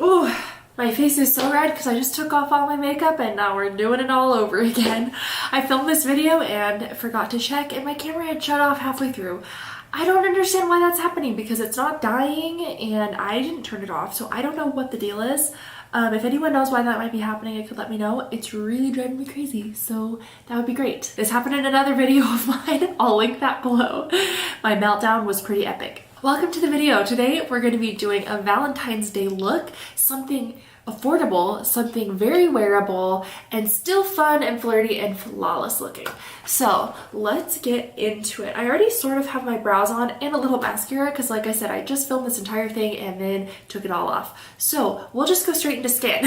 Ooh, my face is so red because I just took off all my makeup and now we're doing it all over again. I filmed this video and forgot to check and my camera had shut off halfway through. I don't understand why that's happening because it's not dying and I didn't turn it off, so I don't know what the deal is. If anyone knows why that might be happening, it could let me know. It's really driving me crazy, so that would be great. This happened in another video of mine. I'll link that below. My meltdown was pretty epic. Welcome to the video. Today we're going to be doing a Valentine's Day look, something affordable, something very wearable, and still fun and flirty and flawless looking. So let's get into it. I already sort of have my brows on and a little mascara because like I said, I just filmed this entire thing and then took it all off. So we'll just go straight into skin.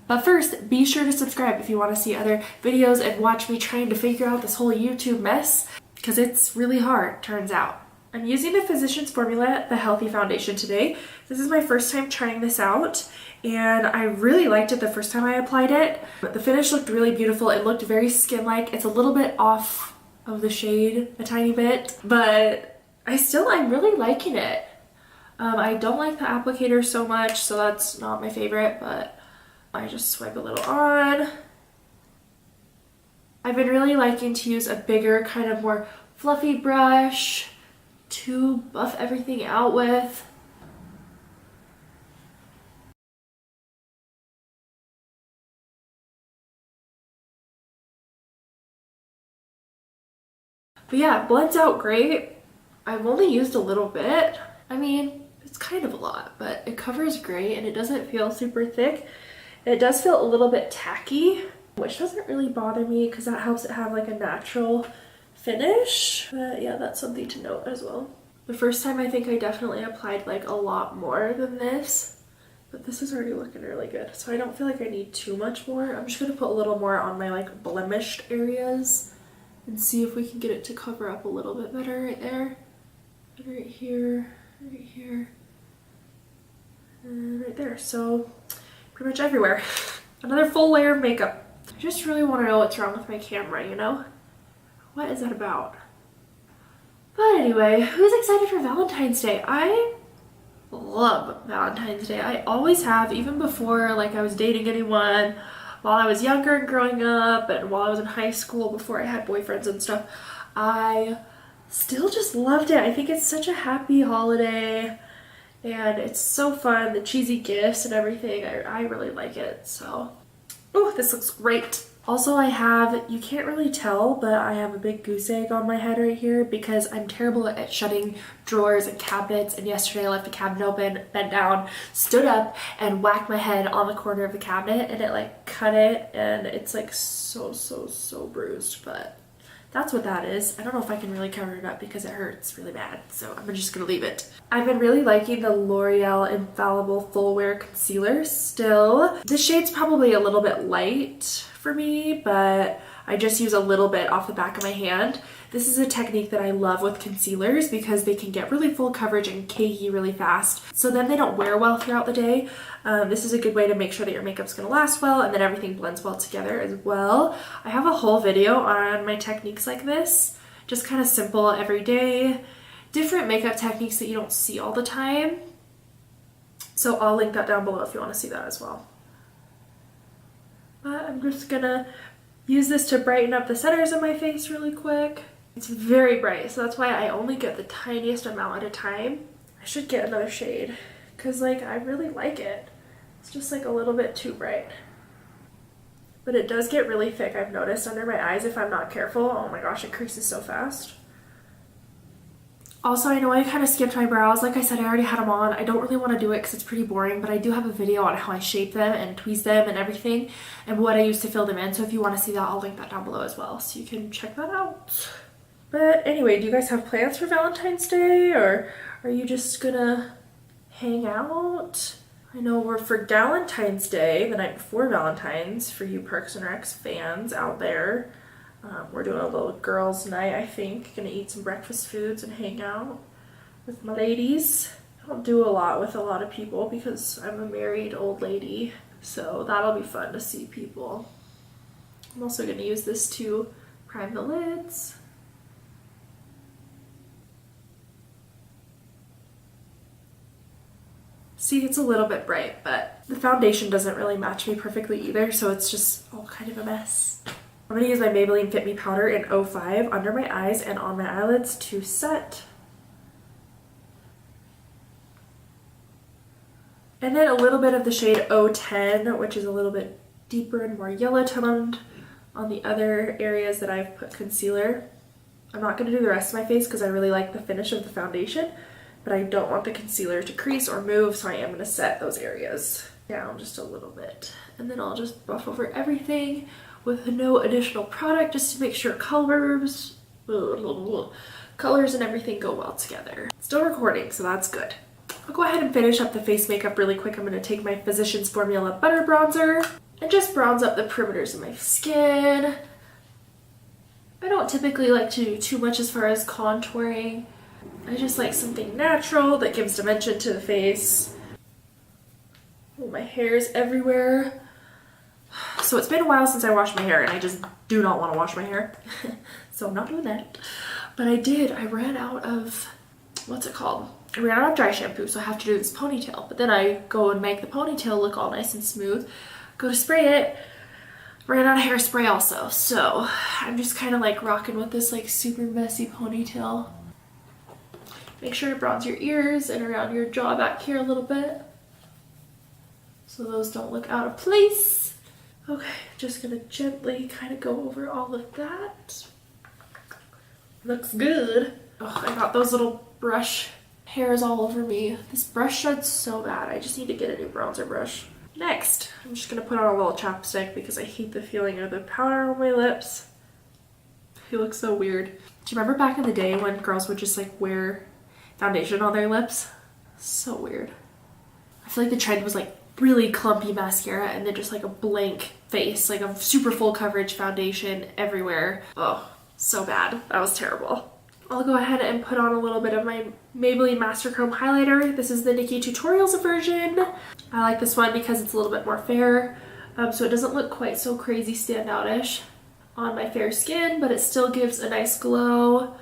But first, be sure to subscribe if you want to see other videos and watch me trying to figure out this whole YouTube mess because it's really hard, turns out. I'm using the Physicians Formula, the Healthy Foundation today. This is my first time trying this out and I really liked it the first time I applied it. But the finish looked really beautiful. It looked very skin-like. It's a little bit off of the shade a tiny bit, but I'm really liking it. I don't like the applicator so much, so that's not my favorite, but I just swipe a little on. I've been really liking to use a bigger, kind of more fluffy brush to buff everything out with. But yeah, it blends out great. I've only used a little bit. I mean, it's kind of a lot, but it covers great and it doesn't feel super thick. It does feel a little bit tacky, which doesn't really bother me because that helps it have like a natural finish. But yeah, that's something to note as well. The first time I think I definitely applied like a lot more than this, but this is already looking really good. So I don't feel like I need too much more. I'm just gonna put a little more on my like blemished areas and see if we can get it to cover up a little bit better right there. And right here, and right there. So pretty much everywhere. Another full layer of makeup. I just really want to know what's wrong with my camera, you know? What is that about? But anyway, who's excited for Valentine's Day? I love Valentine's Day. I always have, even before like I was dating anyone, while I was younger and growing up, and while I was in high school before I had boyfriends and stuff. I still just loved it. I think it's such a happy holiday and it's so fun, the cheesy gifts and everything. I really like it. So, oh, this looks great. Also, I have, you can't really tell, but I have a big goose egg on my head right here because I'm terrible at shutting drawers and cabinets, and yesterday I left a cabinet open, bent down, stood up, and whacked my head on the corner of the cabinet, and it like cut it, and it's like so bruised, but that's what that is. I don't know if I can really cover it up because it hurts really bad, so I'm just gonna leave it. I've been really liking the L'Oreal Infallible Full Wear Concealer still. This shade's probably a little bit light for me, but I just use a little bit off the back of my hand. This is a technique that I love with concealers because they can get really full coverage and cakey really fast, so then they don't wear well throughout the day. This is a good way to make sure that your makeup's gonna last well and that everything blends well together as well. I have a whole video on my techniques like this, just kind of simple, everyday, different makeup techniques that you don't see all the time. So I'll link that down below if you want to see that as well. But I'm just gonna use this to brighten up the centers of my face really quick. It's very bright, so that's why I only get the tiniest amount at a time. I should get another shade because like I really like it. It's just like a little bit too bright. But it does get really thick, I've noticed, under my eyes if I'm not careful. Oh my gosh, it creases so fast. Also, I know I kind of skipped my brows. Like I said, I already had them on. I don't really want to do it because it's pretty boring, but I do have a video on how I shape them and tweeze them and everything and what I use to fill them in. So if you want to see that, I'll link that down below as well, so you can check that out. But anyway, do you guys have plans for Valentine's Day, or are you just gonna hang out? I know we're for Valentine's Day, the night before Valentine's, for you Parks and Recs fans out there. We're doing a little girls' night, I think. Gonna eat some breakfast foods and hang out with my ladies. I don't do a lot with a lot of people because I'm a married old lady, so that'll be fun to see people. I'm also gonna use this to prime the lids. See, it's a little bit bright, but the foundation doesn't really match me perfectly either, so it's just all kind of a mess. I'm gonna use my Maybelline Fit Me powder in 05 under my eyes and on my eyelids to set. And then a little bit of the shade 010, which is a little bit deeper and more yellow toned on the other areas that I've put concealer. I'm not going to do the rest of my face because I really like the finish of the foundation, but I don't want the concealer to crease or move, so I am going to set those areas down just a little bit. And then I'll just buff over everything with no additional product just to make sure colors and everything go well together. Still recording, so that's good. I'll go ahead and finish up the face makeup really quick. I'm going to take my Physicians Formula Butter Bronzer and just bronze up the perimeters of my skin. I don't typically like to do too much as far as contouring. I just like something natural that gives dimension to the face. Oh, my hair is everywhere. So it's been a while since I washed my hair, and I just do not want to wash my hair. So I'm not doing that. But I ran out of, what's it called? I ran out of dry shampoo, so I have to do this ponytail. But then I go and make the ponytail look all nice and smooth. Go to spray it. Ran out of hairspray also, so I'm just kind of like rocking with this like super messy ponytail. Make sure to bronze your ears and around your jaw back here a little bit so those don't look out of place. Okay, just gonna gently kind of go over all of that. Looks good. Oh, I got those little brush hairs all over me. This brush sheds so bad. I just need to get a new bronzer brush. Next, I'm just going to put on a little chapstick because I hate the feeling of the powder on my lips. It looks so weird. Do you remember back in the day when girls would just like wear foundation on their lips? So weird. I feel like the trend was like really clumpy mascara and then just like a blank face, like a super full coverage foundation everywhere. Oh, so bad. That was terrible. I'll go ahead and put on a little bit of my Maybelline Master Chrome highlighter. This is the Nikki Tutorials version. I like this one because it's a little bit more fair, so it doesn't look quite so crazy standout-ish on my fair skin, but it still gives a nice glow.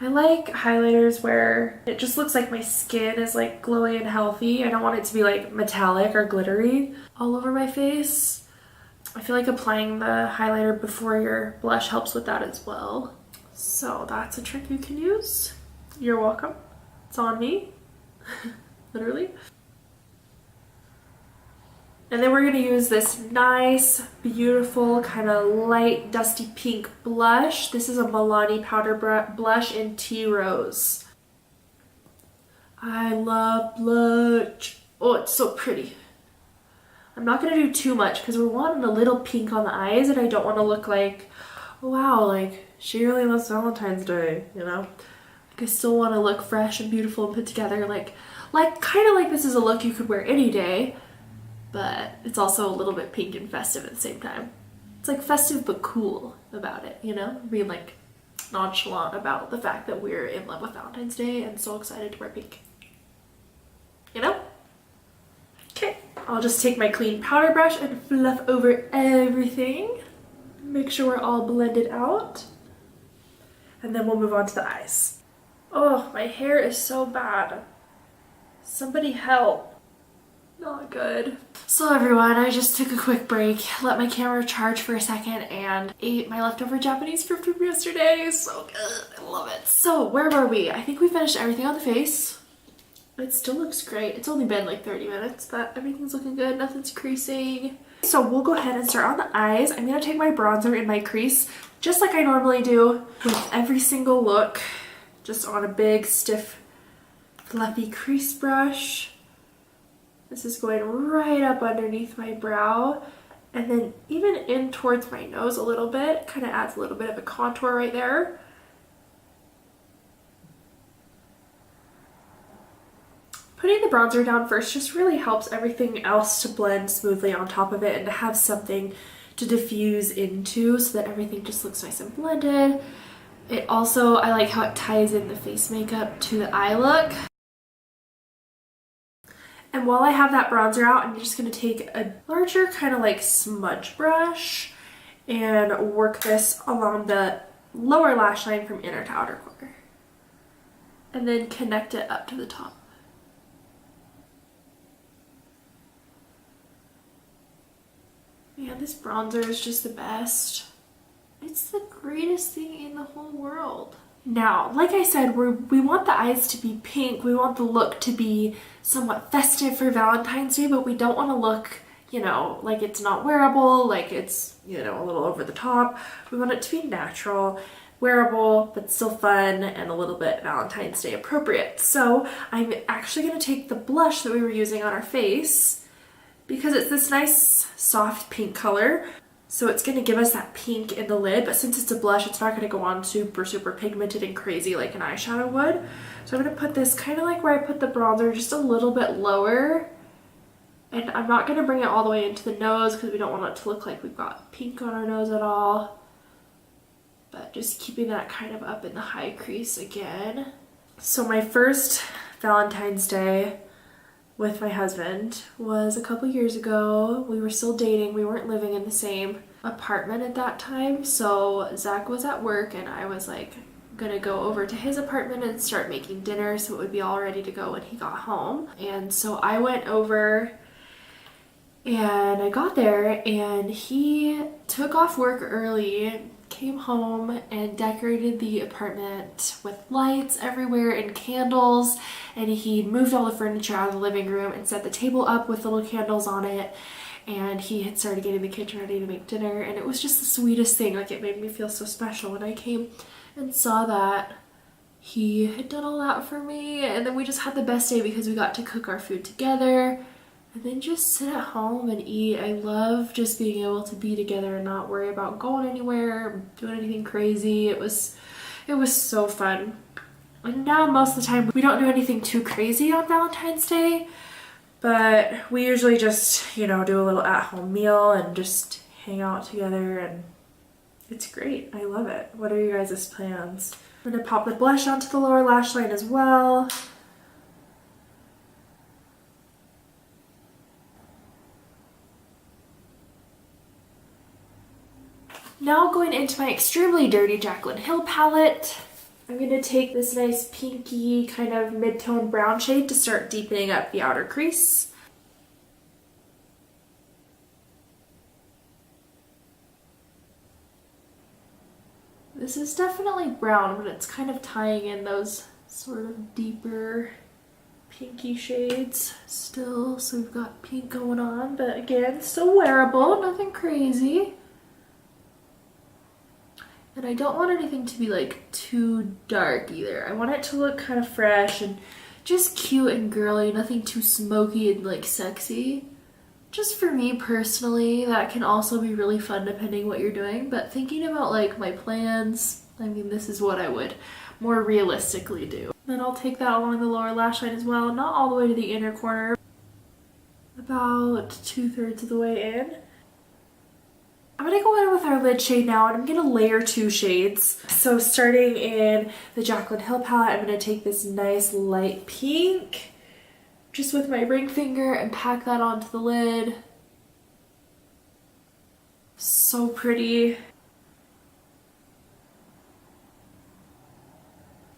I like highlighters where it just looks like my skin is like glowy and healthy. I don't want it to be like metallic or glittery all over my face. I feel like applying the highlighter before your blush helps with that as well. So that's a trick you can use. You're welcome. It's on me. Literally. And then we're going to use this nice, beautiful, kind of light, dusty pink blush. This is a MIlani powder blush in Tea Rose. I love blush. Oh, it's so pretty. I'm not going to do too much because we're wanting a little pink on the eyes, and I don't want to look like, oh, wow, like, she really loves Valentine's Day, you know? Like, I still want to look fresh and beautiful and put together, like kind of like this is a look you could wear any day, but it's also a little bit pink and festive at the same time. It's like festive but cool about it, you know? Being like nonchalant about the fact that we're in love with Valentine's Day and so excited to wear pink. You know? Okay, I'll just take my clean powder brush and fluff over everything. Make sure we're all blended out. And then we'll move on to the eyes. Oh, my hair is so bad. Somebody help. Not good. So everyone, I just took a quick break, let my camera charge for a second, and ate my leftover Japanese fruit from yesterday. So good. I love it. So where were we? I think we finished everything on the face. It still looks great. It's only been like 30 minutes, but everything's looking good. Nothing's creasing. So we'll go ahead and start on the eyes. I'm going to take my bronzer in my crease, just like I normally do with every single look, just on a big, stiff, fluffy crease brush. This is going right up underneath my brow, and then even in towards my nose a little bit. Kind of adds a little bit of a contour right there. Putting the bronzer down first just really helps everything else to blend smoothly on top of it and to have something to diffuse into so that everything just looks nice and blended. It also, I like how it ties in the face makeup to the eye look. And while I have that bronzer out, I'm just going to take a larger kind of like smudge brush and work this along the lower lash line from inner to outer corner. And then connect it up to the top. Man, this bronzer is just the best. It's the greatest thing in the whole world. Now, like I said, we want the eyes to be pink. We want the look to be somewhat festive for Valentine's Day, but we don't want to look, you know, like it's not wearable, like it's, you know, a little over the top. We want it to be natural, wearable, but still fun and a little bit Valentine's Day appropriate. So I'm actually going to take the blush that we were using on our face because it's this nice soft pink color. So it's going to give us that pink in the lid, but since it's a blush, it's not going to go on super pigmented and crazy like an eyeshadow would. So I'm going to put this kind of like where I put the bronzer, just a little bit lower. And I'm not going to bring it all the way into the nose because we don't want it to look like we've got pink on our nose at all. But just keeping that kind of up in the high crease again. So my first Valentine's Day with my husband was a couple years ago. We were still dating. We weren't living in the same apartment at that time. So Zach was at work and I was like gonna go over to his apartment and start making dinner so it would be all ready to go when he got home. And so I went over and I got there and he took off work early, came home and decorated the apartment with lights everywhere and candles, and he moved all the furniture out of the living room and set the table up with little candles on it, and he had started getting the kitchen ready to make dinner, and it was just the sweetest thing. Like, it made me feel so special when I came and saw that he had done all that for me. And then we just had the best day because we got to cook our food together and then just sit at home and eat. I love just being able to be together and not worry about going anywhere, doing anything crazy. It was so fun. And now most of the time we don't do anything too crazy on Valentine's Day, but we usually just, you know, do a little at-home meal and just hang out together, and it's great. I love it. What are you guys' plans? I'm gonna pop the blush onto the lower lash line as well. Now going into my extremely dirty Jaclyn Hill palette, I'm going to take this nice pinky kind of mid-tone brown shade to start deepening up the outer crease. This is definitely brown, but it's kind of tying in those sort of deeper pinky shades still. So we've got pink going on, but again, still wearable, nothing crazy. And I don't want anything to be like too dark either. I want it to look kind of fresh and just cute and girly, nothing too smoky and like sexy. Just for me personally, that can also be really fun depending what you're doing. But thinking about like my plans, I mean, this is what I would more realistically do. Then I'll take that along the lower lash line as well, not all the way to the inner corner, about 2/3 of the way in. I'm going to go in with our lid shade now, and I'm going to layer 2 shades. So starting in the Jaclyn Hill palette, I'm going to take this nice light pink just with my ring finger and pack that onto the lid. So pretty.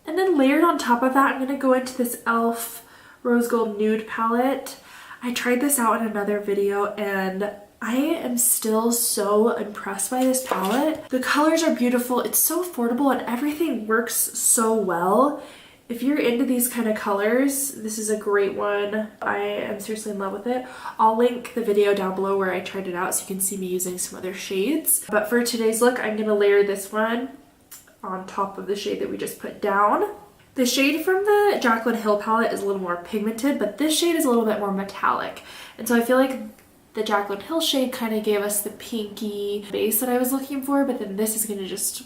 And then layered on top of that, I'm going to go into this e.l.f. Rose Gold Nude palette. I tried this out in another video and I am still so impressed by this palette. The colors are beautiful, it's so affordable, and everything works so well. If you're into these kind of colors, this is a great one. I am seriously in love with it. I'll link the video down below where I tried it out so you can see me using some other shades. But for today's look, I'm gonna layer this one on top of the shade that we just put down. The shade from the Jaclyn Hill palette is a little more pigmented, but this shade is a little bit more metallic. And so I feel like the Jaclyn Hill shade kind of gave us the pinky base that I was looking for, but then this is gonna just,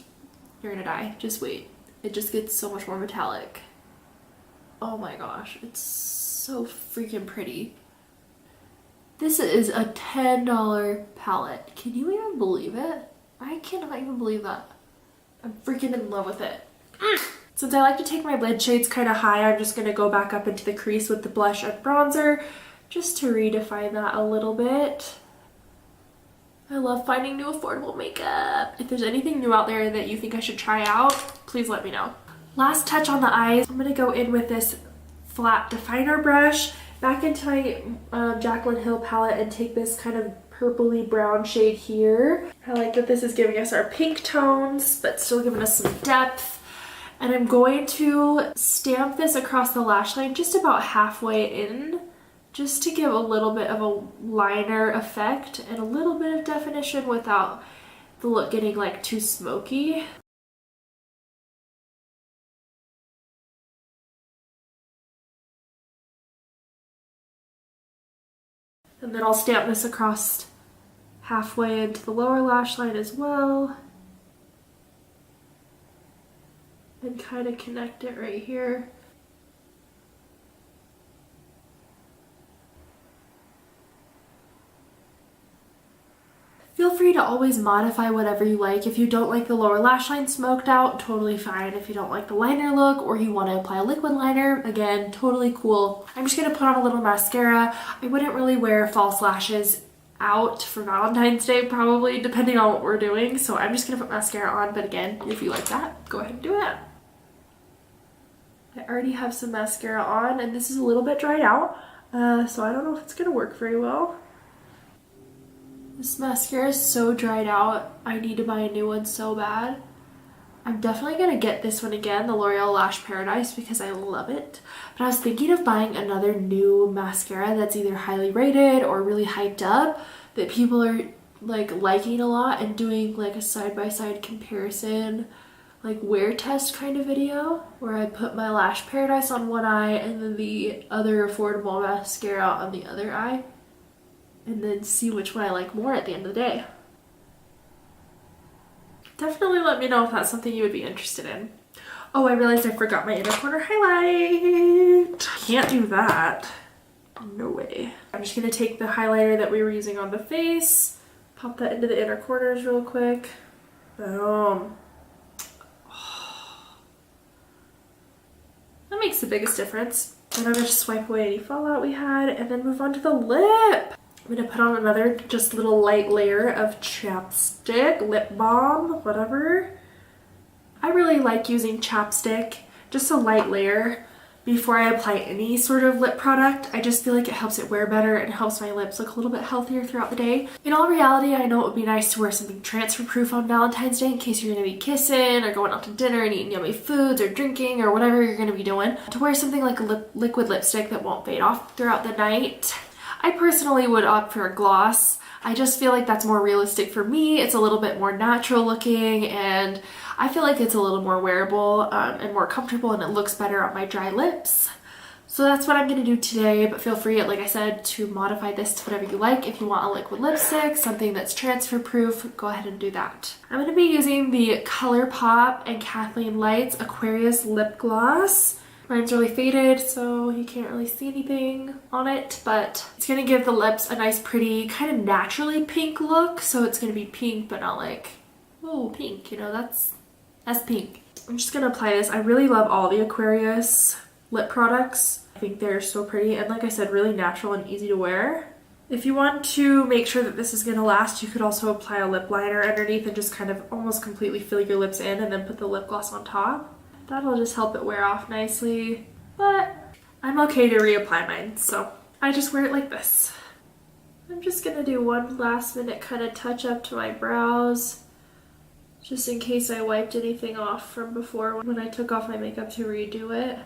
you're gonna die. Just wait. It just gets so much more metallic. Oh my gosh, it's so freaking pretty. This is a $10 palette. Can you even believe it? I cannot even believe that. I'm freaking in love with it. Since I like to take my lid shades kind of high, I'm just gonna go back up into the crease with the blush and bronzer, just to redefine that a little bit. I love finding new affordable makeup. If there's anything new out there that you think I should try out, please let me know. Last touch on the eyes, I'm gonna go in with this flat definer brush back into my Jaclyn Hill palette and take this kind of purpley brown shade here. I like that this is giving us our pink tones, but still giving us some depth. And I'm going to stamp this across the lash line just about halfway in, just to give a little bit of a liner effect and a little bit of definition without the look getting like too smoky. And then I'll stamp this across halfway into the lower lash line as well. And kind of connect it right here. Feel free to always modify whatever you like. If you don't like the lower lash line smoked out, totally fine. If you don't like the liner look or you want to apply a liquid liner, again, totally cool. I'm just going to put on a little mascara. I wouldn't really wear false lashes out for Valentine's Day probably, depending on what we're doing. So I'm just going to put mascara on, but again, if you like that, go ahead and do it. I already have some mascara on and this is a little bit dried out, so I don't know if it's going to work very well. This mascara is so dried out. I need to buy a new one so bad. I'm definitely going to get this one again, the L'Oreal Lash Paradise, because I love it. But I was thinking of buying another new mascara that's either highly rated or really hyped up that people are like liking a lot, and doing like a side-by-side comparison, like wear test kind of video where I put my Lash Paradise on one eye and then the other affordable mascara on the other eye, and then see which one I like more at the end of the day. Definitely let me know if that's something you would be interested in. Oh, I realized I forgot my inner corner highlight. Can't do that. No way. I'm just gonna take the highlighter that we were using on the face, pop that into the inner corners real quick. Boom. That makes the biggest difference. And I'm gonna just swipe away any fallout we had and then move on to the lip. I'm gonna put on another just little light layer of chapstick, lip balm, whatever. I really like using chapstick, just a light layer, before I apply any sort of lip product. I just feel like it helps it wear better and helps my lips look a little bit healthier throughout the day. In all reality, I know it would be nice to wear something transfer proof on Valentine's Day in case you're gonna be kissing or going out to dinner and eating yummy foods or drinking or whatever you're gonna be doing. To wear something like a liquid lipstick that won't fade off throughout the night. I personally would opt for a gloss. I just feel like that's more realistic for me. It's a little bit more natural looking and I feel like it's a little more wearable and more comfortable, and it looks better on my dry lips. So that's what I'm going to do today, but feel free, like I said, to modify this to whatever you like. If you want a liquid lipstick, something that's transfer proof, go ahead and do that. I'm going to be using the ColourPop and Kathleen Lights Aquarius lip gloss. Mine's really faded, so you can't really see anything on it, but it's going to give the lips a nice, pretty, kind of naturally pink look. So it's going to be pink, but not like, oh, pink, you know, that's pink. I'm just going to apply this. I really love all the Aquarius lip products. I think they're so pretty and, like I said, really natural and easy to wear. If you want to make sure that this is going to last, you could also apply a lip liner underneath and just kind of almost completely fill your lips in and then put the lip gloss on top. That'll just help it wear off nicely, but I'm okay to reapply mine, so I just wear it like this. I'm just gonna do one last minute kind of touch up to my brows, just in case I wiped anything off from before when I took off my makeup to redo it.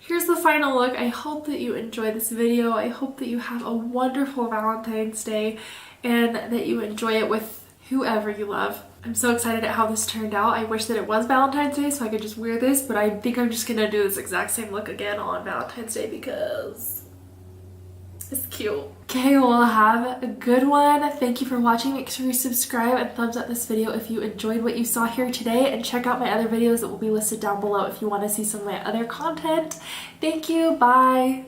Here's the final look. I hope that you enjoyed this video. I hope that you have a wonderful Valentine's Day and that you enjoy it with whoever you love. I'm so excited at how this turned out. I wish that it was Valentine's Day so I could just wear this, but I think I'm just gonna do this exact same look again on Valentine's Day because it's cute. Okay, well, have a good one. Thank you for watching. Make sure you subscribe and thumbs up this video if you enjoyed what you saw here today, and check out my other videos that will be listed down below if you want to see some of my other content. Thank you. Bye.